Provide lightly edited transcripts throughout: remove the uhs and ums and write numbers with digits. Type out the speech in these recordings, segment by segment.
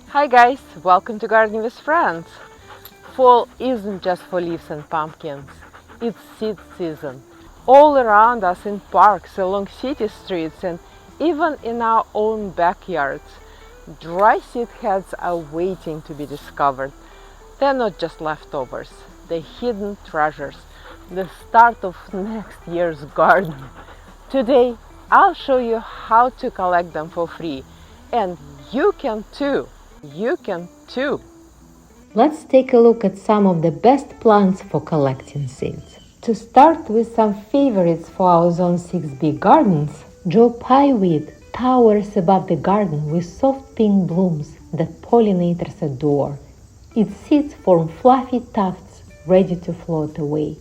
Hi guys, welcome to Gardening with Friends. Fall isn't just for leaves and pumpkins, it's seed season. All around us in parks, along city streets and even in our own backyards, dry seed heads are waiting to be discovered. They're not just leftovers, they're hidden treasures, the start of next year's garden. Today, I'll show you how to collect them for free, and you can too. You can too. Let's take a look at some of the best plants for collecting seeds. To start with some favorites for our Zone 6B gardens, Joe Pye Weed towers above the garden with soft pink blooms that pollinators adore. Its seeds form fluffy tufts ready to float away,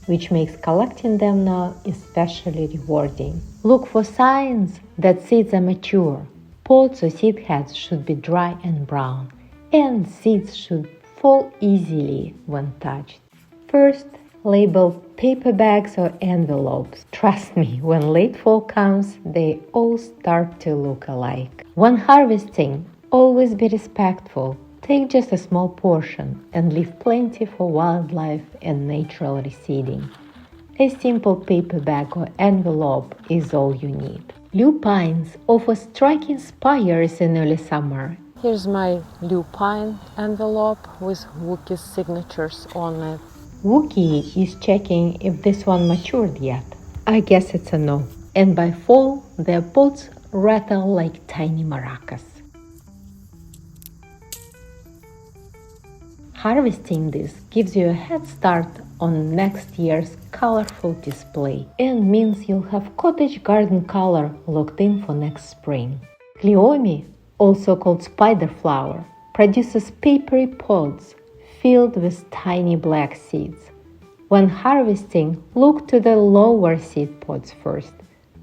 which makes collecting them now especially rewarding. Look for signs that seeds are mature. Pods or seed heads should be dry and brown, and seeds should fall easily when touched. First, label paper bags or envelopes. Trust me, when late fall comes, they all start to look alike. When harvesting, always be respectful. Take just a small portion and leave plenty for wildlife and natural reseeding. A simple paper bag or envelope is all you need. Lupines offer striking spires in early summer. Here's my Lupine envelope with Wookie's signatures on it. Wookie is checking if this one matured yet. I guess it's a no. And by fall, their pods rattle like tiny maracas. Harvesting this gives you a head start on next year's colorful display and means you'll have cottage garden color locked in for next spring. Cleome, also called spider flower, produces papery pods filled with tiny black seeds. When harvesting, look to the lower seed pods first.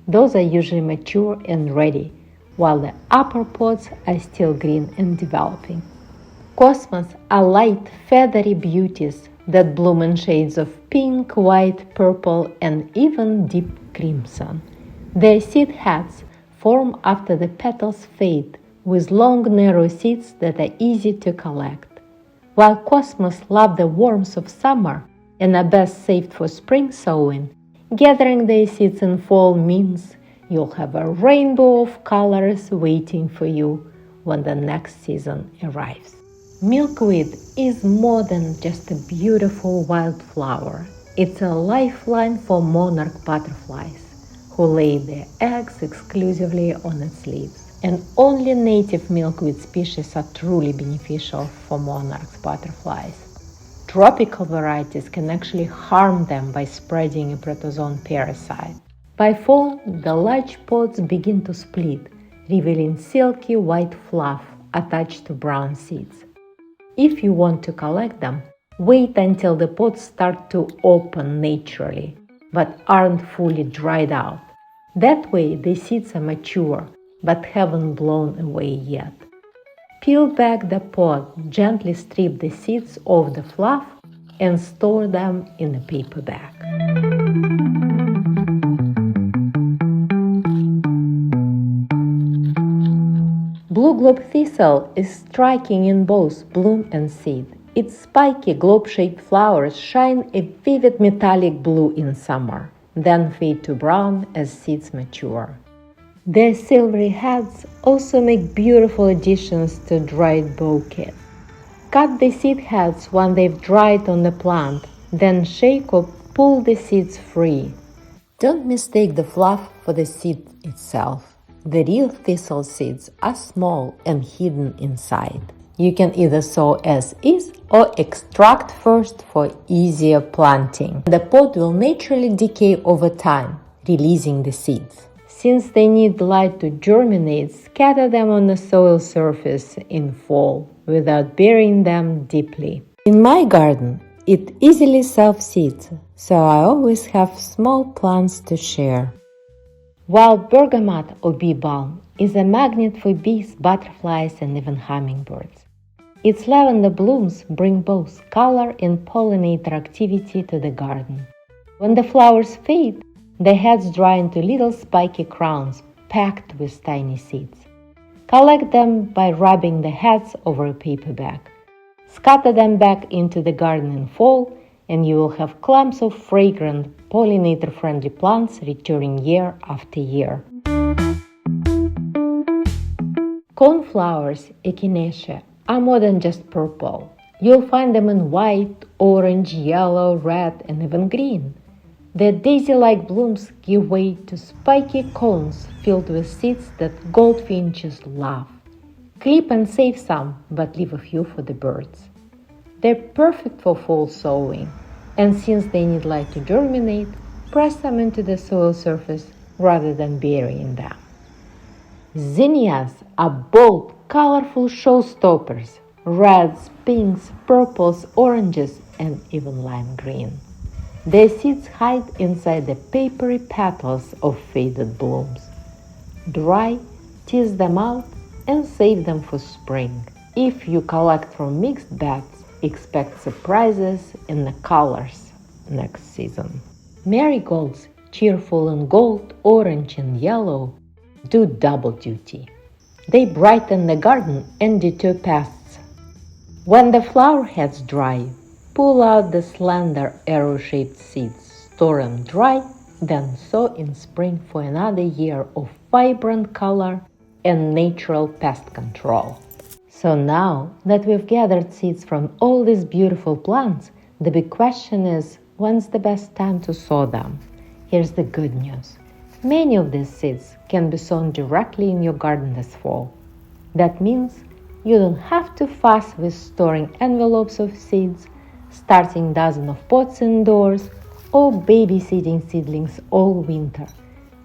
Those are usually mature and ready, while the upper pods are still green and developing. Cosmos are light, feathery beauties that bloom in shades of pink, white, purple, and even deep crimson. Their seed heads form after the petals fade, with long, narrow seeds that are easy to collect. While cosmos love the warmth of summer and are best saved for spring sowing, gathering their seeds in fall means you'll have a rainbow of colors waiting for you when the next season arrives. Milkweed is more than just a beautiful wildflower. It's a lifeline for monarch butterflies, who lay their eggs exclusively on its leaves. And only native milkweed species are truly beneficial for monarch butterflies. Tropical varieties can actually harm them by spreading a protozoan parasite. By fall, the large pods begin to split, revealing silky white fluff attached to brown seeds. If you want to collect them, wait until the pods start to open naturally, but aren't fully dried out. That way the seeds are mature, but haven't blown away yet. Peel back the pod, gently strip the seeds off the fluff, and store them in a paper bag. Blue globe thistle is striking in both bloom and seed. Its spiky globe-shaped flowers shine a vivid metallic blue in summer, then fade to brown as seeds mature. Their silvery heads also make beautiful additions to dried bouquets. Cut the seed heads when they've dried on the plant, then shake or pull the seeds free. Don't mistake the fluff for the seed itself. The real thistle seeds are small and hidden inside. You can either sow as is or extract first for easier planting. The pod will naturally decay over time, releasing the seeds. Since they need light to germinate, scatter them on the soil surface in fall without burying them deeply. In my garden, it easily self-seeds, so I always have small plants to share. While Bergamot or bee balm is a magnet for bees, butterflies, and even hummingbirds. Its lavender blooms bring both color and pollinator activity to the garden. When the flowers fade, The heads dry into little spiky crowns packed with tiny seeds. Collect them by rubbing the heads over a paper bag. Scatter them back into the garden in fall, and you will have clumps of fragrant, pollinator-friendly plants returning year after year. Coneflowers, echinacea, are more than just purple. You'll find them in white, orange, yellow, red, and even green. Their daisy-like blooms give way to spiky cones filled with seeds that goldfinches love. Clip and save some, but leave a few for the birds. They're perfect for fall sowing, and since they need light to germinate, press them into the soil surface rather than burying them. Zinnias are bold, colorful showstoppers: reds, pinks, purples, oranges, and even lime green. Their seeds hide inside the papery petals of faded blooms. Dry, tease them out, and save them for spring. If you collect from mixed beds, expect surprises in the colors next season. Marigolds, cheerful in gold, orange, and yellow, do double duty. They brighten the garden and deter pests. When the flower heads dry, pull out the slender arrow-shaped seeds, store them dry, then sow in spring for another year of vibrant color and natural pest control. So now that we've gathered seeds from all these beautiful plants, the big question is, when's the best time to sow them? Here's the good news. Many of these seeds can be sown directly in your garden this fall. That means you don't have to fuss with storing envelopes of seeds, starting dozens of pots indoors, or babysitting seedlings all winter.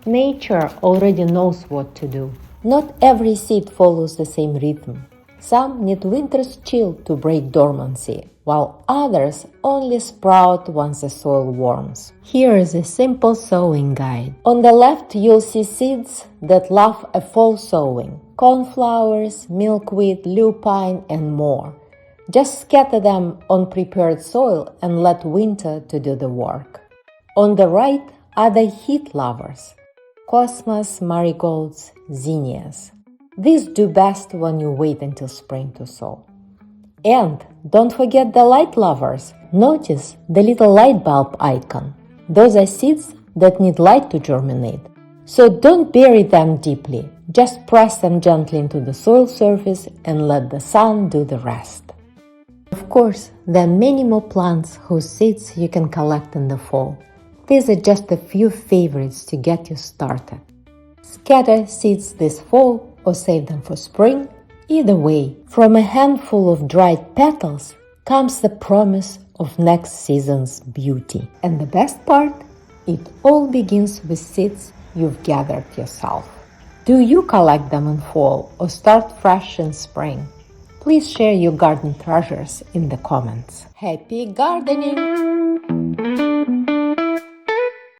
Nature already knows what to do. Not every seed follows the same rhythm. Some need winter's chill to break dormancy, while others only sprout once the soil warms. Here is a simple sowing guide. On the left, you'll see seeds that love a fall sowing: coneflowers, milkweed, lupine, and more. Just scatter them on prepared soil and let winter to do the work. On the right are the heat lovers: cosmos, marigolds, zinnias. These do best when you wait until spring to sow. And don't forget the light lovers. Notice the little light bulb icon. Those are seeds that need light to germinate. So don't bury them deeply. Just press them gently into the soil surface and let the sun do the rest. Of course, there are many more plants whose seeds you can collect in the fall. These are just a few favorites to get you started. Scatter seeds this fall or save them for spring. Either way, from a handful of dried petals comes the promise of next season's beauty. And the best part? It all begins with seeds you've gathered yourself. Do you collect them in fall or start fresh in spring? Please share your garden treasures in the comments. Happy gardening!